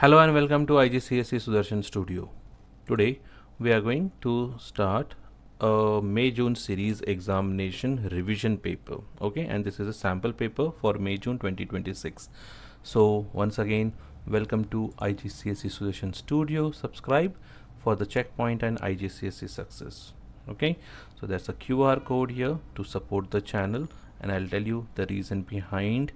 Hello and welcome to IGCSE Sudarshan Studio. Today we are going to start a May-June series examination revision paper. Okay, and this is a sample paper for May-June 2026. So once again, welcome to IGCSE Sudarshan Studio. Subscribe for the checkpoint and IGCSE success. Okay, so there's a QR code here to support the channel, and I'll tell you the reason behind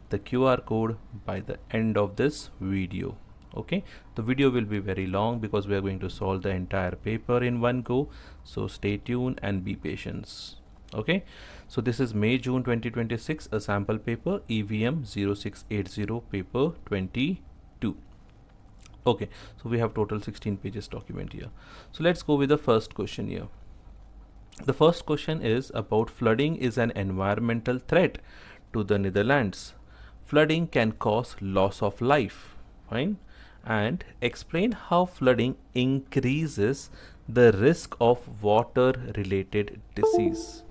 the QR code by the end of this video. Okay, the video will be very long because we are going to solve the entire paper in one go, so stay tuned and be patient. Okay, so this is May-June 2026, a sample paper, EVM 0680 paper 22. Okay, so we have total 16 pages document here. So let's go with the first question here. The first question is about flooding is an environmental threat to the Netherlands. Flooding can cause loss of life. Fine. And explain how flooding increases the risk of water related disease.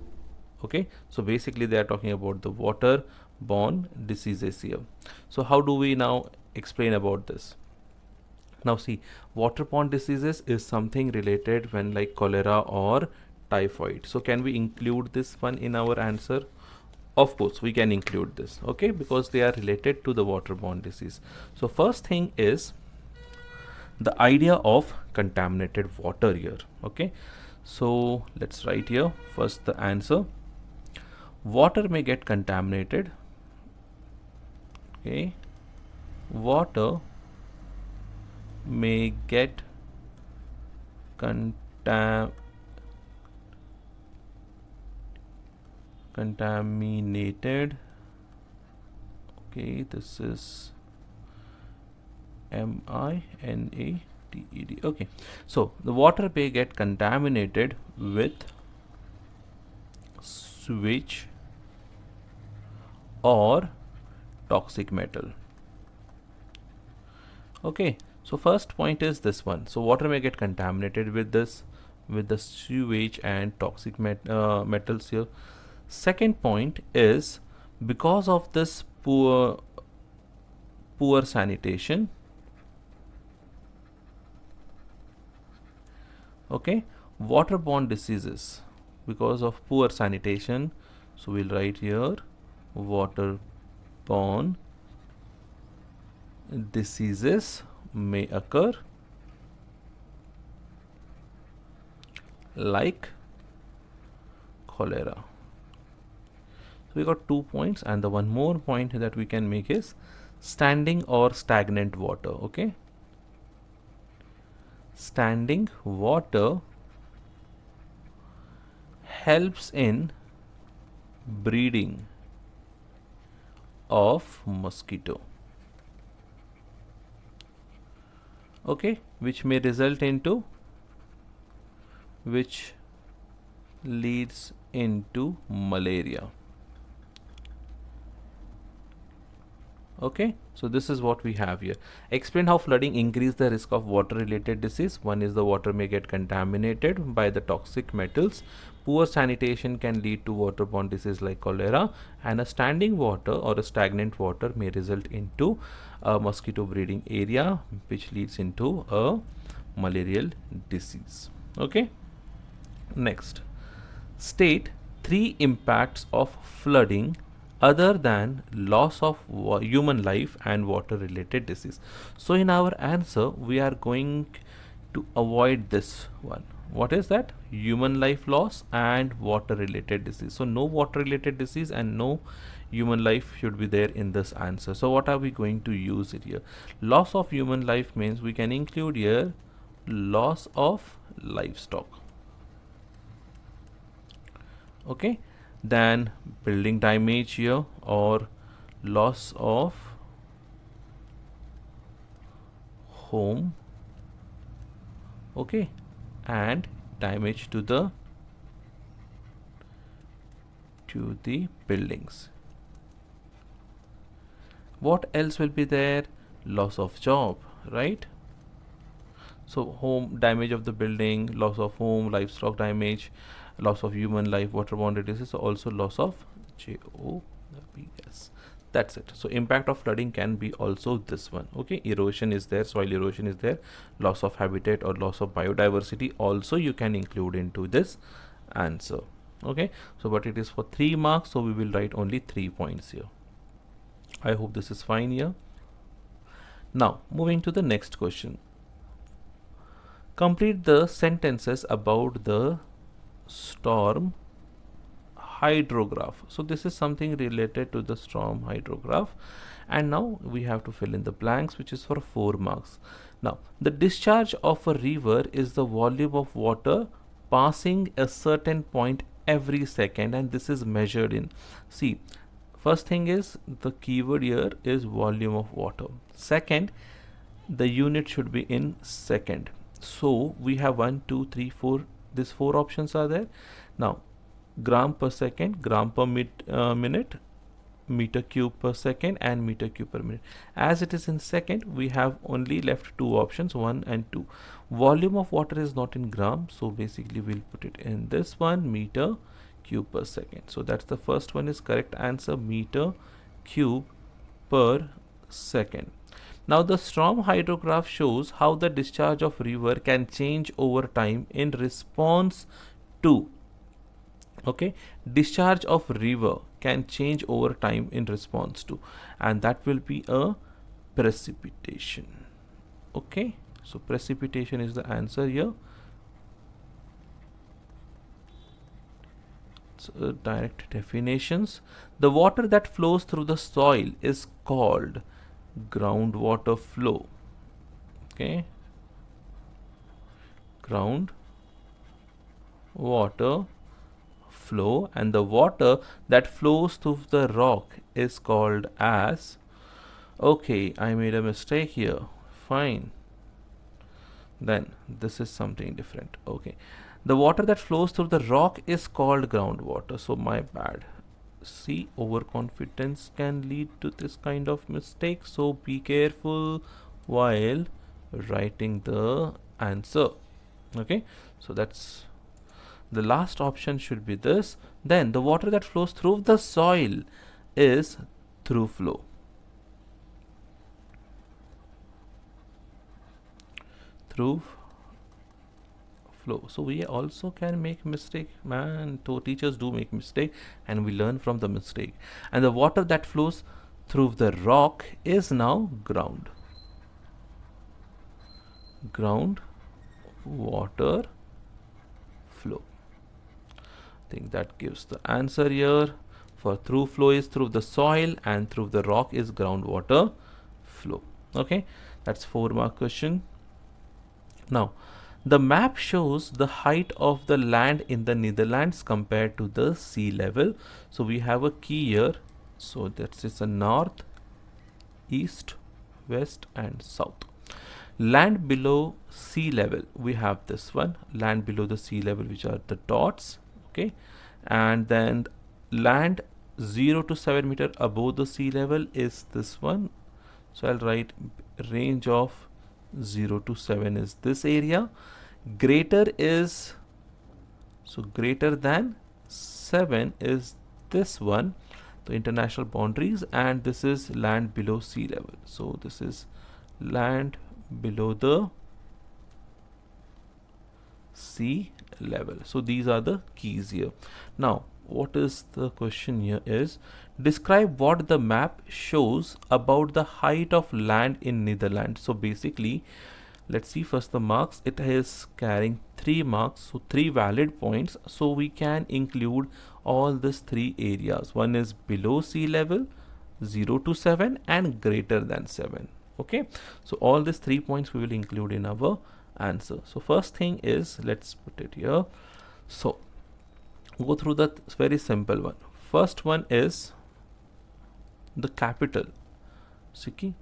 Okay, so basically they are talking about the water-borne diseases here. So how do we now explain about this? Now see, waterborne diseases is something related when like cholera or typhoid. So can we include this one in our answer? Of course we can include this, okay, because they are related to the waterborne disease. So first thing is the idea of contaminated water here. Okay, so let's write here first the answer. Water may get contaminated. Okay, water may get contaminated. Okay, this is MINATED. Okay, so the water may get contaminated with sewage or toxic metal. Okay, so first point is this one. So water may get contaminated with this, with the sewage and toxic metals here. Second point is because of this poor sanitation. Okay, waterborne diseases because of poor sanitation. So we'll write here waterborne diseases may occur like cholera. So we got 2 points, and the one more point that we can make is standing or stagnant water. Okay, standing water helps in breeding of mosquito. Okay, which may result into, which leads into malaria. Okay, so this is what we have here. Explain how flooding increases the risk of water related disease. One is the water may get contaminated by the toxic metals. Poor sanitation can lead to waterborne disease like cholera, and a standing water or a stagnant water may result into a mosquito breeding area, which leads into a malarial disease. Okay, next, state 3 impacts of flooding other than loss of human life and water related disease. So in our answer we are going to avoid this one. What is that? Human life loss and water related disease. So no water related disease and no human life should be there in this answer. So what are we going to use it here? Loss of human life means we can include here loss of livestock. Okay, then building damage here or loss of home. Okay, and damage to the buildings. What else will be there? Loss of job, right? So home damage of the building, loss of home, livestock damage, loss of human life, waterborne diseases, also loss of jobs. That's it. So impact of flooding can be also this one. Okay, erosion is there, soil erosion is there, loss of habitat or loss of biodiversity also you can include into this answer. Okay, so but it is for 3 marks, so we will write only 3 points here. I hope this is fine here. Now moving to the next question. Complete the sentences about the storm hydrograph. So this is something related to the storm hydrograph, and now we have to fill in the blanks, which is for 4 marks. Now the discharge of a river is the volume of water passing a certain point every second, and this is measured in, see, first thing is the keyword here is volume of water. Second, the unit should be in second. So we have 1 2 3 4, these 4 options are there. Now gram per second, gram per minute, meter cube per second, and meter cube per minute. As it is in second, we have only left 2 options, 1 and 2. Volume of water is not in gram, so basically we'll put it in this one, meter cube per second. So that's the first one is correct answer, meter cube per second. Now the storm hydrograph shows how the discharge of river can change over time in response to, okay, discharge of river can change over time in response to, and that will be a precipitation. Okay, so precipitation is the answer here. So, direct definitions. The water that flows through the soil is called groundwater flow. Okay, ground water flow, and the water that flows through the rock is called as, okay, I made a mistake here, fine, then this is something different. Okay, the water that flows through the rock is called groundwater, so my bad. See, overconfidence can lead to this kind of mistake, so be careful while writing the answer. Okay, so that's the last option should be this. Then the water that flows through the soil is through flow. Through flow. So we also can make mistake, man. So teachers do make mistake, and we learn from the mistake. And the water that flows through the rock is now ground water flow. I think that gives the answer here. For through flow is through the soil, and through the rock is groundwater flow. Okay, that's 4 mark question. Now the map shows the height of the land in the Netherlands compared to the sea level. So we have a key here. So that is a north, east, west, and south. Land below sea level, we have this one, land below the sea level, which are the dots. Okay, and then land 0 to 7 meter above the sea level is this one. So I'll write range of 0 to 7 is this area. Greater is, so greater than 7 is this one, the international boundaries, and this is land below sea level. So this is land below the sea level. So these are the keys here. Now what is the question here is, describe what the map shows about the height of land in Netherlands. So basically, let's see first the marks. It is carrying 3 marks, so 3 valid points. So we can include all these 3 areas. One is below sea level, 0 to 7, and greater than 7. Okay, so all these 3 points we will include in our answer. So first thing is, let's put it here. So go through that very simple one. First one is the capital, Siki,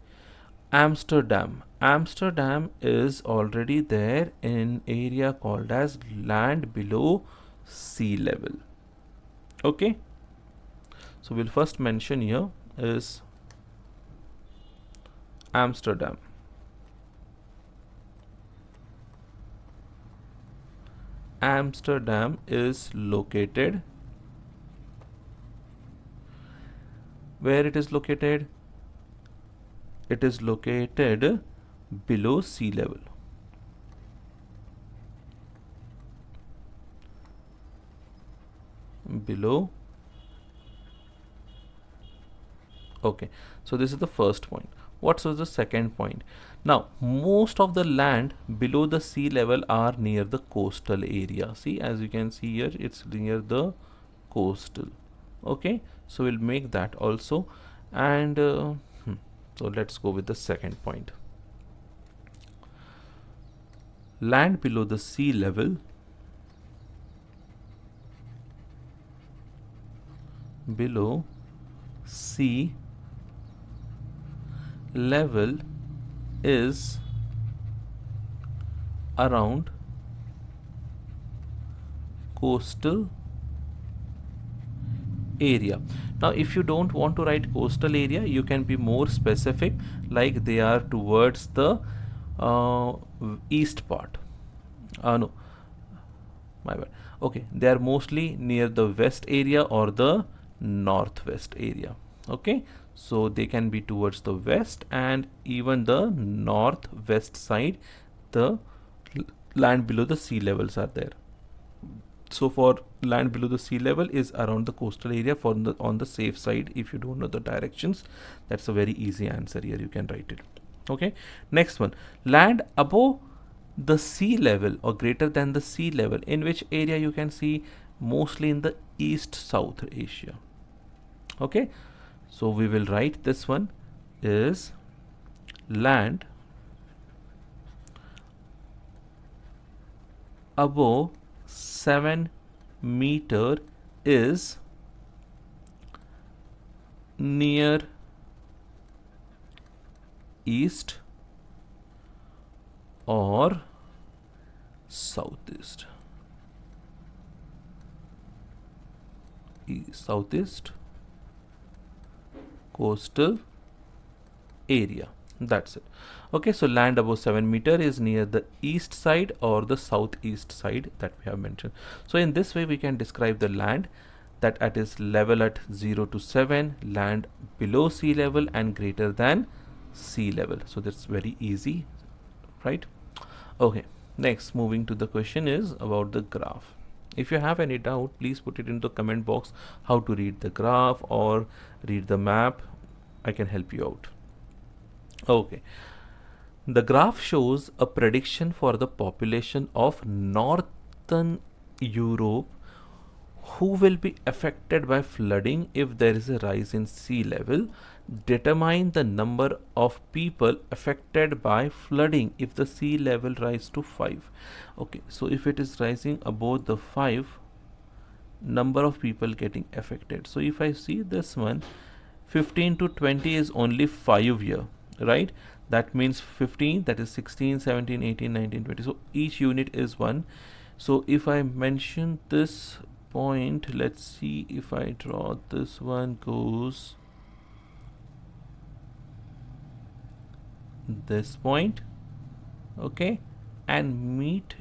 Amsterdam. Amsterdam is already there in area called as land below sea level. Okay, so we'll first mention here is Amsterdam. Amsterdam is located Where it is located? It is located below sea level. Below. Okay, so this is the first point. What was the second point? Now, most of the land below the sea level are near the coastal area. See, as you can see here, it's near the coastal. Okay, so we'll make that also. And so let's go with the second point. Land below the sea level sea level is around coastal area. Now if you don't want to write coastal area, you can be more specific, like they are towards the east part. No, my bad. Okay, they are mostly near the west area or the northwest area. Okay, so they can be towards the west and even the northwest side. The land below the sea levels are there. So for land below the sea level is around the coastal area, for on the safe side. If you don't know the directions, that's a very easy answer here, you can write it. Okay, next one, land above the sea level or greater than the sea level, in which area you can see? Mostly in the east south Asia. Okay, so we will write this one is land above 7 meter is near east or southeast. Southeast coastal area. That's it. Okay, so land above 7 meter is near the east side or the southeast side that we have mentioned. So in this way we can describe the land that at is level at 0 to 7, land below sea level and greater than sea level. So that's very easy, right? Okay, next moving to the question is about the graph. If you have any doubt, please put it in the comment box how to read the graph or read the map. I can help you out. Okay, the graph shows a prediction for the population of Northern Europe who will be affected by flooding if there is a rise in sea level. Determine the number of people affected by flooding if the sea level rise to 5. Okay, so if it is rising above the 5, number of people getting affected. So if I see this one, 15 to 20 is only 5 here, right? That means 15, that is 16, 17, 18, 19, 20. So each unit is 1. So if I mention this point, let's see if I draw this one, goes this point, okay, and meet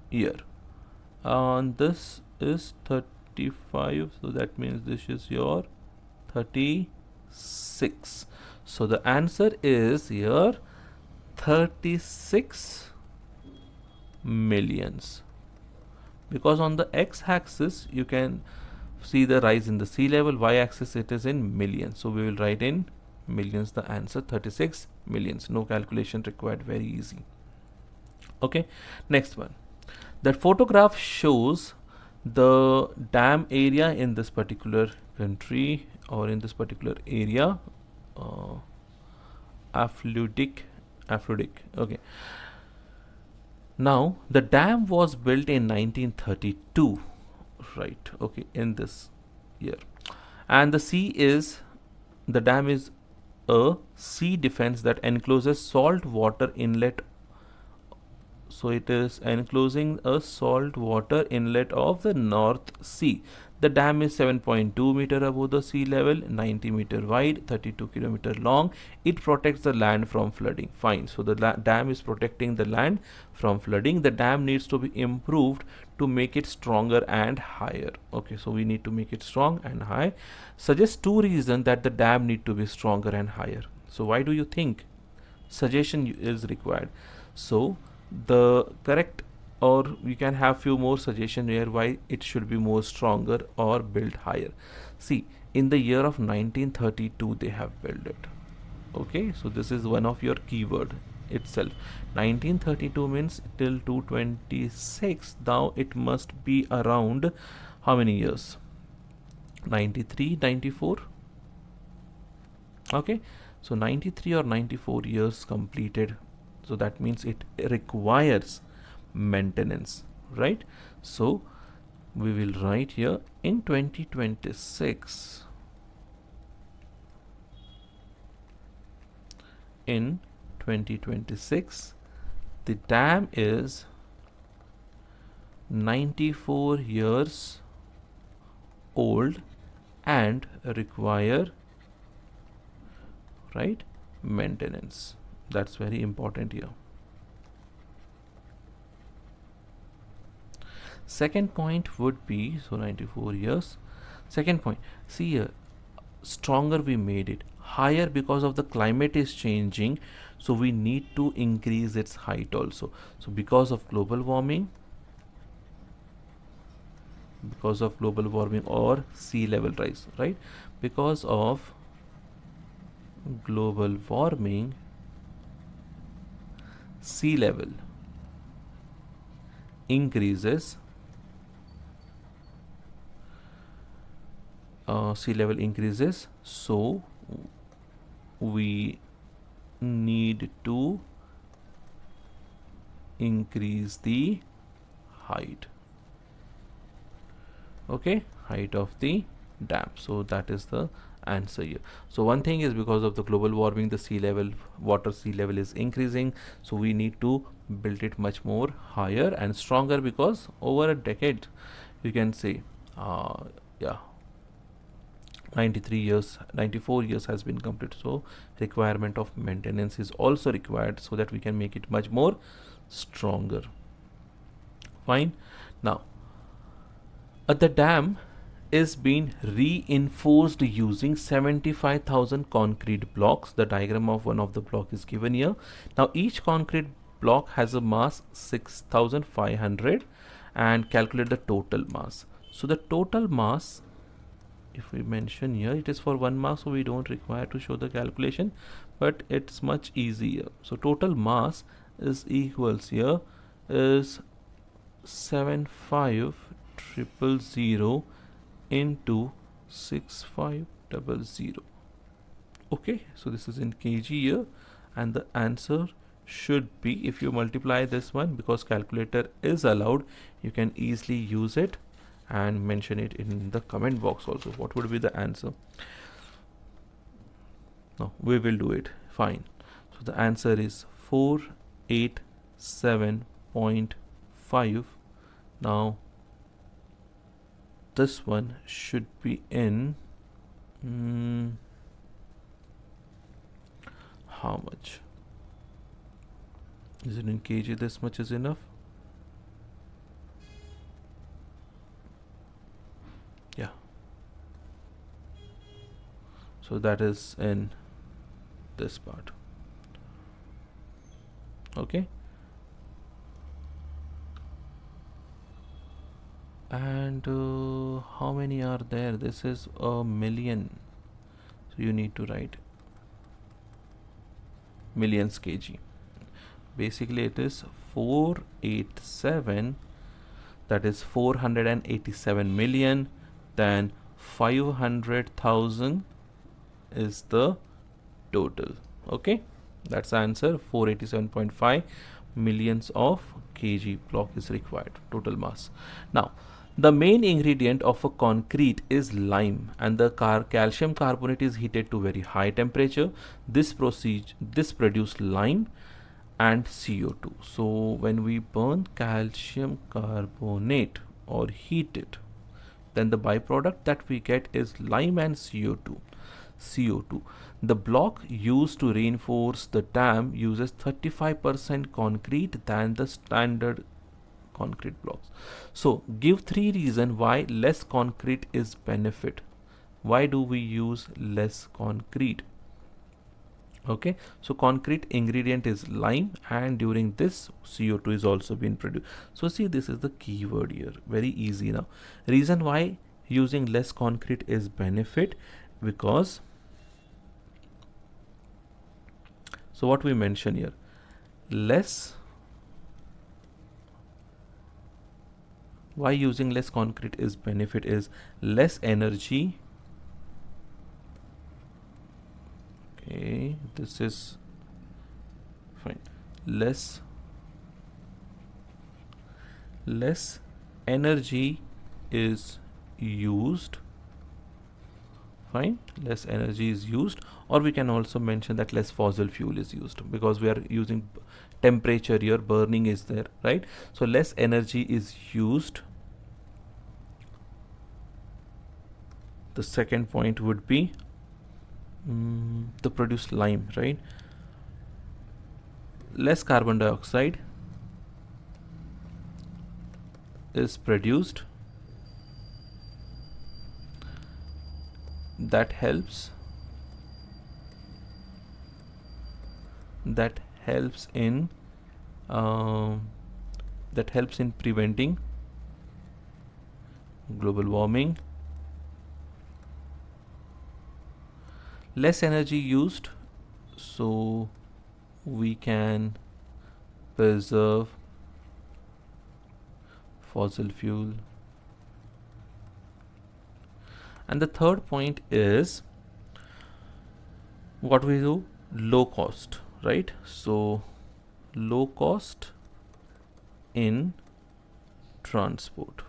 here. This is 35, so that means this is your 36. So the answer is here 36 millions, because on the x-axis you can see the rise in the sea level, y-axis it is in millions. So we will write in millions the answer, 36 millions. No calculation required, very easy. Okay, next one. That photograph shows the dam area in this particular country or in this particular area, affludic. Okay, now the dam was built in 1932, right? Okay, in this year, and the dam is a sea defense that encloses salt water inlet. So it is enclosing a salt water inlet of the North Sea. The dam is 7.2 meter above the sea level, 90 meter wide, 32 kilometer long. It protects the land from flooding. Fine. So the dam is protecting the land from flooding. The dam needs to be improved to make it stronger and higher. Okay, so we need to make it strong and high. Suggest two reasons that the dam need to be stronger and higher. So why do you think suggestion is required? So the correct, or we can have few more suggestion here why it should be more stronger or built higher. See, in the year of 1932 they have built it. Okay, so this is one of your keyword itself. 1932 means till 226. Now it must be around how many years? 93, 94. Okay, so 93 or 94 years completed. So that means it requires maintenance, right? So we will write here in 2026. In 2026, the dam is 94 years old and require, right, maintenance. That's very important here. Second point would be, so 94 years. Second point, see here, stronger we made it, higher because of the climate is changing, so we need to increase its height also. So because of global warming or sea level rise, right? Because of global warming, sea level increases, so we need to increase the height. Okay, height of the dam. So that is the answer here. So one thing is because of the global warming, the sea level is increasing, so we need to build it much more higher and stronger, because over a decade you can say 94 years has been completed, so requirement of maintenance is also required so that we can make it much more stronger. Fine. Now the dam is being reinforced using 75,000 concrete blocks. The diagram of one of the block is given here. Now each concrete block has a mass 6,500 and calculate the total mass. So the total mass, if we mention here, it is for 1 mark, so we don't require to show the calculation, but it's much easier. So total mass is equals here is 75,000 into 6500. Okay, so this is in kg here, and the answer should be, if you multiply this one, because calculator is allowed, you can easily use it and mention it in the comment box also. What would be the answer? No, we will do it. Fine. So the answer is 487.5. Now this one should be in how much is it in kg? This much is enough. Yeah, so that is in this part. Okay, and how many are there? This is a million, so you need to write millions kg. Basically it is 487, that is 487 million, then 500,000 is the total. Okay, that's the answer. 487.5 millions of kg block is required, total mass. Now the main ingredient of a concrete is lime, and the calcium carbonate is heated to very high temperature. This produce lime and CO2. So when we burn calcium carbonate or heat it then the byproduct that we get is lime and CO2. The block used to reinforce the dam uses 35% concrete than the standard concrete blocks. So give 3 reasons why less concrete is benefit. Why do we use less concrete? Okay, so concrete ingredient is lime, and during this CO2 is also being produced. So see, this is the keyword here, very easy now. Reason why using less concrete is benefit, because so what we mention here, why using less concrete is benefit is less energy. Okay, this is fine. Less energy is used. Fine, less energy is used, or we can also mention that less fossil fuel is used, because we are using temperature here, burning is there, right? So less energy is used. The second point would be to produce lime, right? Less carbon dioxide is produced. That helps in preventing global warming. Less energy used, so we can preserve fossil fuel. And the third point is what we do, low cost, right? So low cost in transport.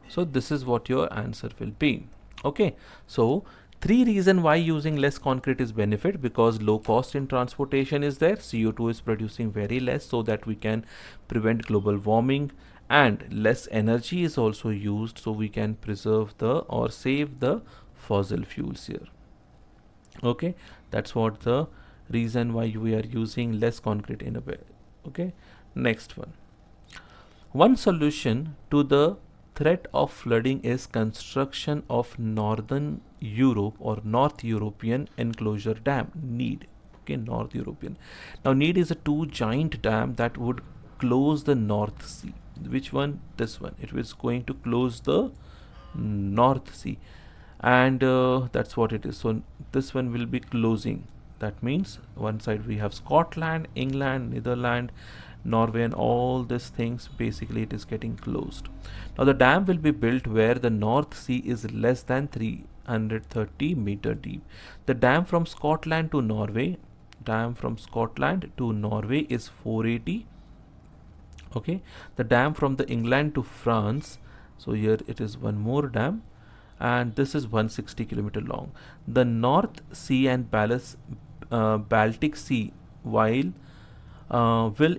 So this is what your answer will be. Okay, so 3 reasons why using less concrete is benefit, because low cost in transportation is there, CO2 is producing very less, so that we can prevent global warming, and less energy is also used, so we can preserve or save the fossil fuels here. Okay, that's what the reason why we are using less concrete in a way. Okay, next one solution to the threat of flooding is construction of Northern Europe or North European Enclosure Dam, NEED. Okay, North European. Now NEED is a 2 giant dam that would close the North Sea. Which one? This one. It is going to close the North Sea, and that's what it is. So this one will be closing. That means one side we have Scotland, England, Netherlands, Norway, and all these things. Basically it is getting closed. Now the dam will be built where the North Sea is less than 330 meter deep. The dam from Scotland to Norway is 480. Okay, the dam from the England to France, so here it is one more dam, and this is 160 kilometer long. The North Sea and Baltic Sea will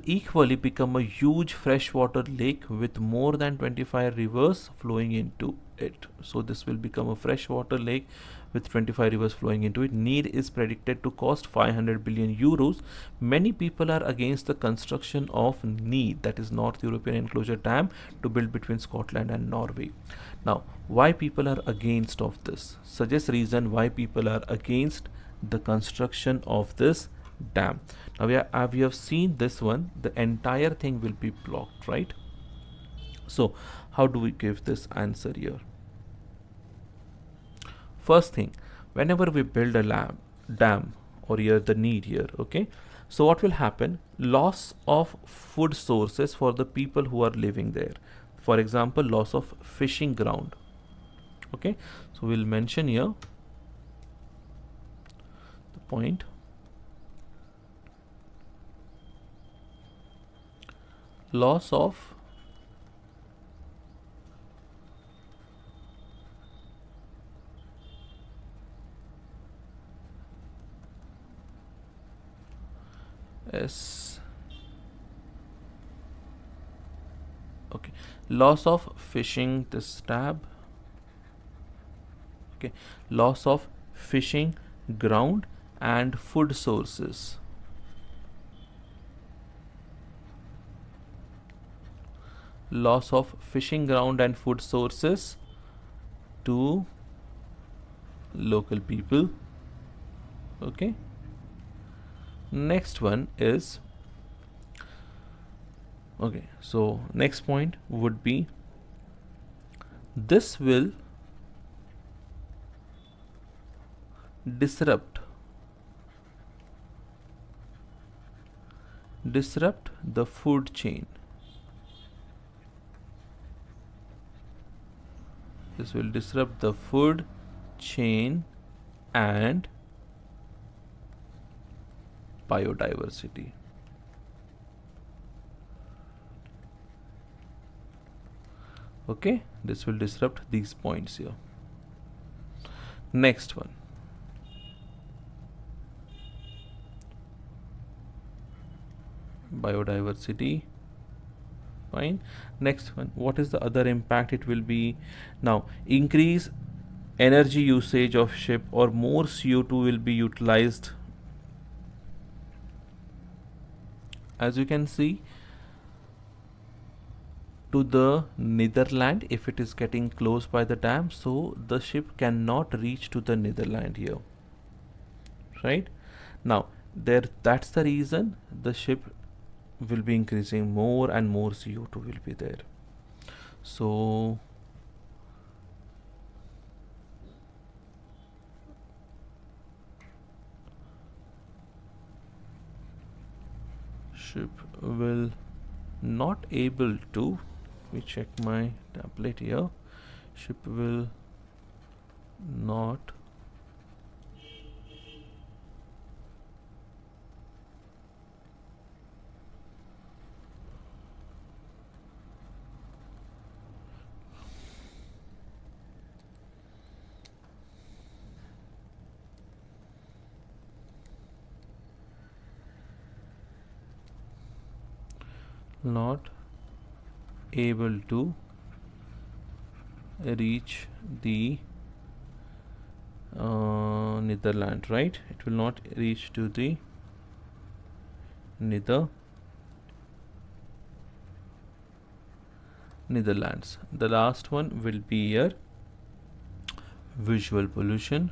equally become a huge freshwater lake with more than 25 rivers flowing into it. So this will become a freshwater lake with 25 rivers flowing into it. Need is predicted to cost 500 billion euros. Many people are against the construction of Need, that is North European Enclosure Dam, to build between Scotland and Norway. Now, why people are against of this? Suggest reason why people are against the construction of this dam. Now we have seen this one, the entire thing will be blocked, right? So how do we give this answer here? First thing, whenever we build a dam, or here the need here, okay, so what will happen? Loss of food sources for the people who are living there. For example, loss of fishing ground. Okay, so we'll mention here the point. Loss of Okay, loss of fishing, this tab. Okay, loss of fishing ground and food sources. Loss of fishing ground and food sources to local people. Okay, next one is, okay, so next point would be, this will disrupt the food chain. This will disrupt the food chain and biodiversity. Okay, this will disrupt these points here. Next one, biodiversity. Fine. Next one, what is the other impact it will be? Now, increase energy usage of ship, or more CO2 will be utilized. As you can see, to the Netherlands, if it is getting close by the dam, so the ship cannot reach to the Netherlands here, right? Now there, that's the reason the ship will be increasing, more and more CO2 will be there. So ship will not able to, let me check my template here, ship will not able to reach the Netherlands, right? It will not reach to the Netherlands. The last one will be here, visual pollution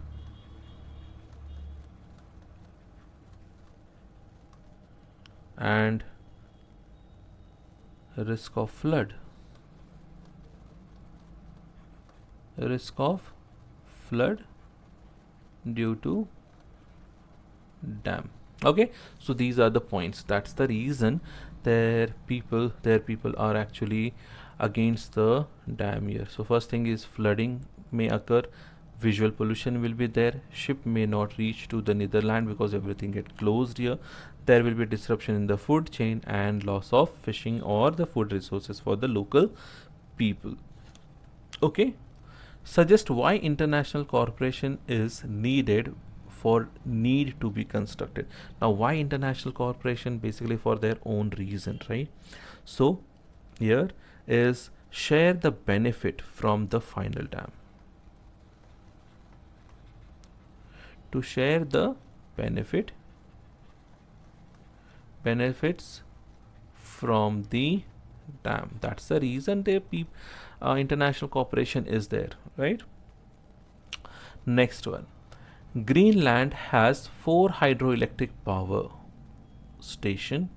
and risk of flood. Due to dam. Okay, so these are the points. That's the reason their people are actually against the dam here. So first thing is, flooding may occur, visual pollution will be there, ship may not reach to the Netherlands because everything get closed here, there will be disruption in the food chain and loss of fishing or the food resources for the local people. Okay, suggest why international cooperation is needed for need to be constructed. Now why international cooperation? Basically for their own reason, right? So here is, share the benefit from the final dam. To share the benefits from the dam. That's the reason the international cooperation is there, right? Next one, Greenland has 4 hydroelectric power station,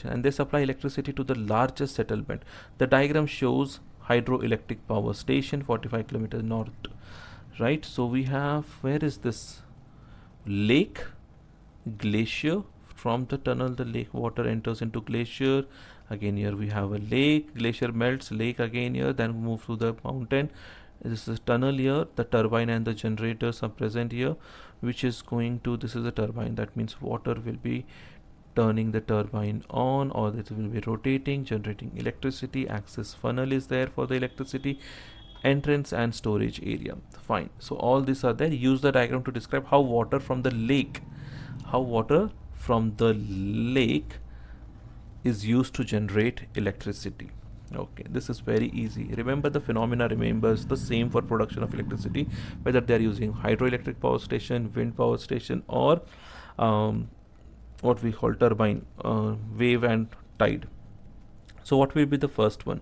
and they supply electricity to the largest settlement. The diagram shows hydroelectric power station 45 kilometers north, right? So we have, where is this lake, glacier, from the tunnel the lake water enters into glacier, again here we have a lake, glacier melts, lake again here, then move to the mountain. This is a tunnel here, the turbine and the generators are present here, which is going to, this is a turbine, that means water will be turning the turbine on, or it will be rotating, generating electricity. Access funnel is there for the electricity, entrance and storage area. Fine, so all these are there. Use the diagram to describe how water from the lake is used to generate electricity. Okay, this is very easy. Remember, the phenomena remains the same for production of electricity, whether they are using hydroelectric power station, wind power station, or what we call turbine, wave and tide. So what will be the first one?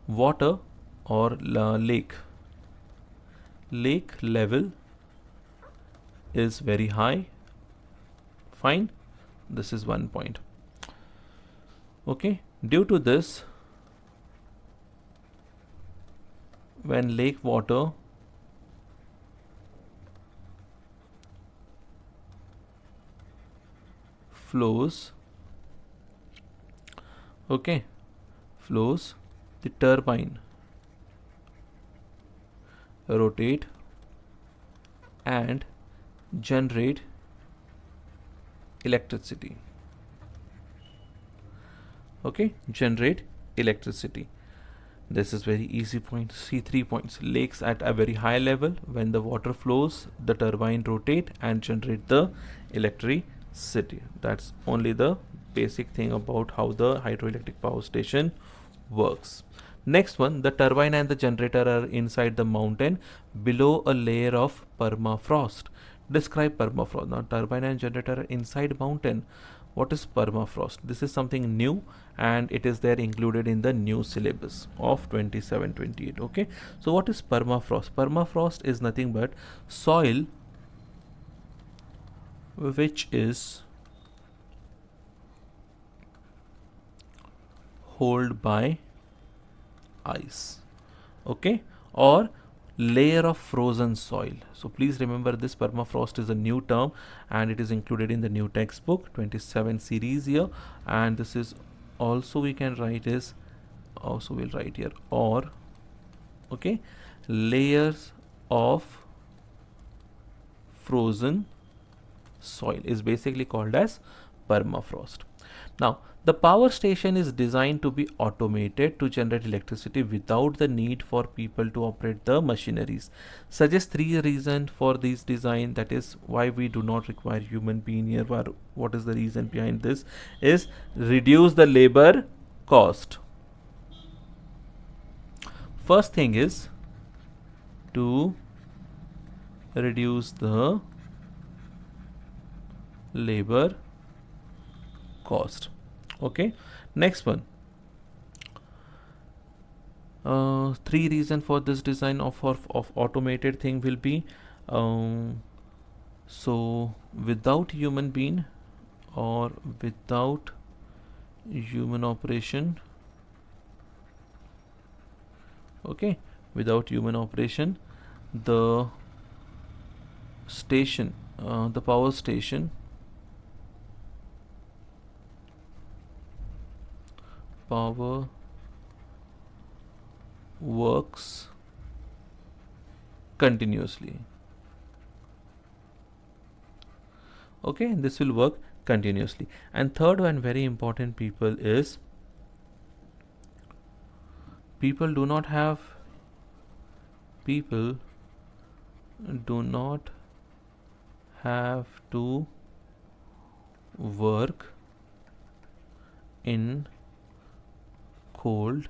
Water or lake? Lake level is very high. Fine, this is 1 point. Okay, due to this, when lake water flows, okay, flows, the turbine rotate and generate electricity. Okay, generate electricity. This is very easy point. See 3 points. Lakes at a very high level, when the water flows, the turbine rotate and generate the electricity. That's only the basic thing about how the hydroelectric power station works. Next one, the turbine and the generator are inside the mountain below a layer of permafrost. Describe permafrost. Now, turbine and generator are inside mountain. What is permafrost? This is something new and it is there included in the new syllabus of 27-28. Okay, so what is permafrost? Permafrost is nothing but soil which is held by ice, okay, or layer of frozen soil. So please remember, this permafrost is a new term and it is included in the new textbook 27 series here, and this is also we can write is also we'll write here or, okay, layers of frozen soil is basically called as permafrost. Now, the power station is designed to be automated to generate electricity without the need for people to operate the machineries. Suggest 3 reasons for this design, that is why we do not require human being here. What is the reason behind this? Is reduce the labor cost. First thing is to reduce the labor cost. Okay, next one, 3 reasons for this design of automated thing will be so without human being or without human operation, okay, without human operation, the station, the power station power works continuously. Okay, this will work continuously. And third one, very important, people, is people do not have to work in cold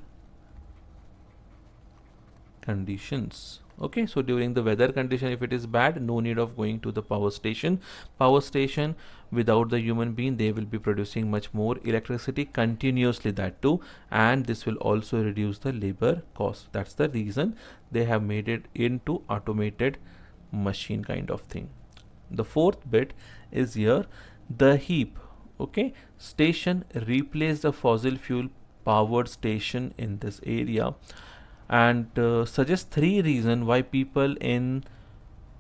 conditions. Okay, so during the weather condition, if it is bad, no need of going to the power station. Without the human being, they will be producing much more electricity continuously, that too, and this will also reduce the labor cost. That's the reason they have made it into automated machine kind of thing. The fourth bit is here, the heap, okay, station replace the fossil fuel powered station in this area, and suggest 3 reasons why people in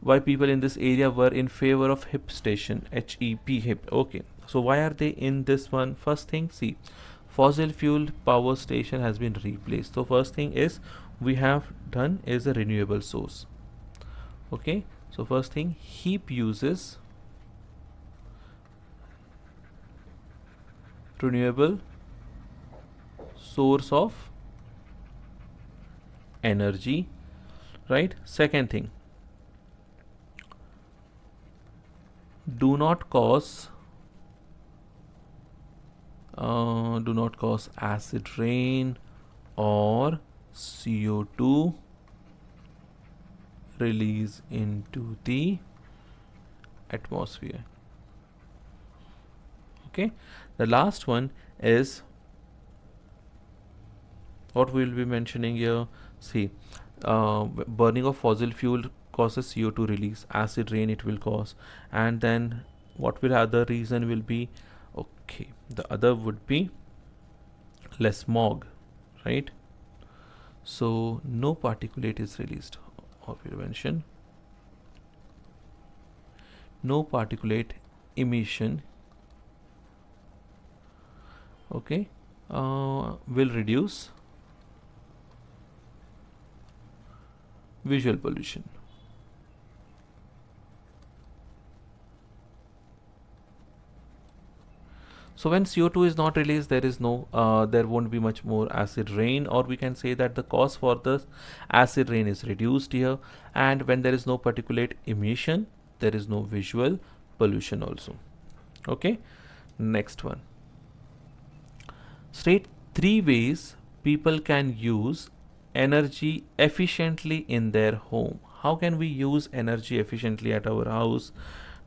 this area were in favor of HIP station, HEP. Okay, so why are they in this one? First thing, see, fossil fuel power station has been replaced. So first thing is we have done is a renewable source. Okay, so first thing, HEP uses renewable source of energy, right? Second thing, do not cause do not cause acid rain or CO2 release into the atmosphere. Okay, the last one is what we will be mentioning here. See, burning of fossil fuel causes CO2 release, acid rain it will cause, and then what will other reason will be? Okay, the other would be less smog, right? So no particulate is released, or we'll mention no particulate emission. Okay, will reduce visual pollution. So when CO2 is not released, there won't be much more acid rain, or we can say that the cause for the acid rain is reduced here. And when there is no particulate emission, there is no visual pollution also. Okay, next one. State 3 ways people can use energy efficiently in their home. How can we use energy efficiently at our house?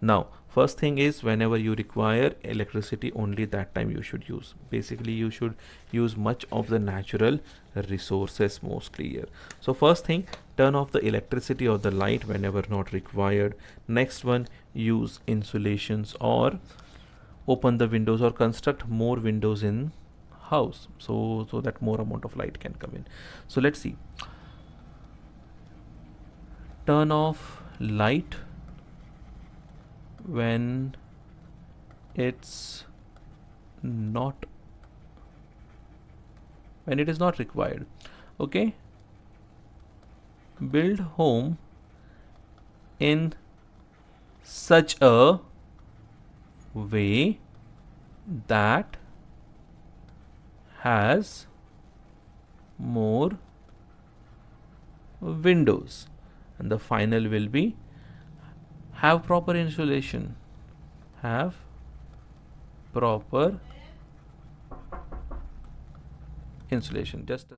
Now, first thing is, whenever you require electricity, only that time you should use. Basically, you should use much of the natural resources mostly here. So first thing, turn off the electricity or the light whenever not required. Next one, use insulations or open the windows or construct more windows in house, so that more amount of light can come in. So let's see. Turn off light when it is not required. Okay, build home in such a way that has more windows, and the final will be have proper insulation. Have proper insulation. Just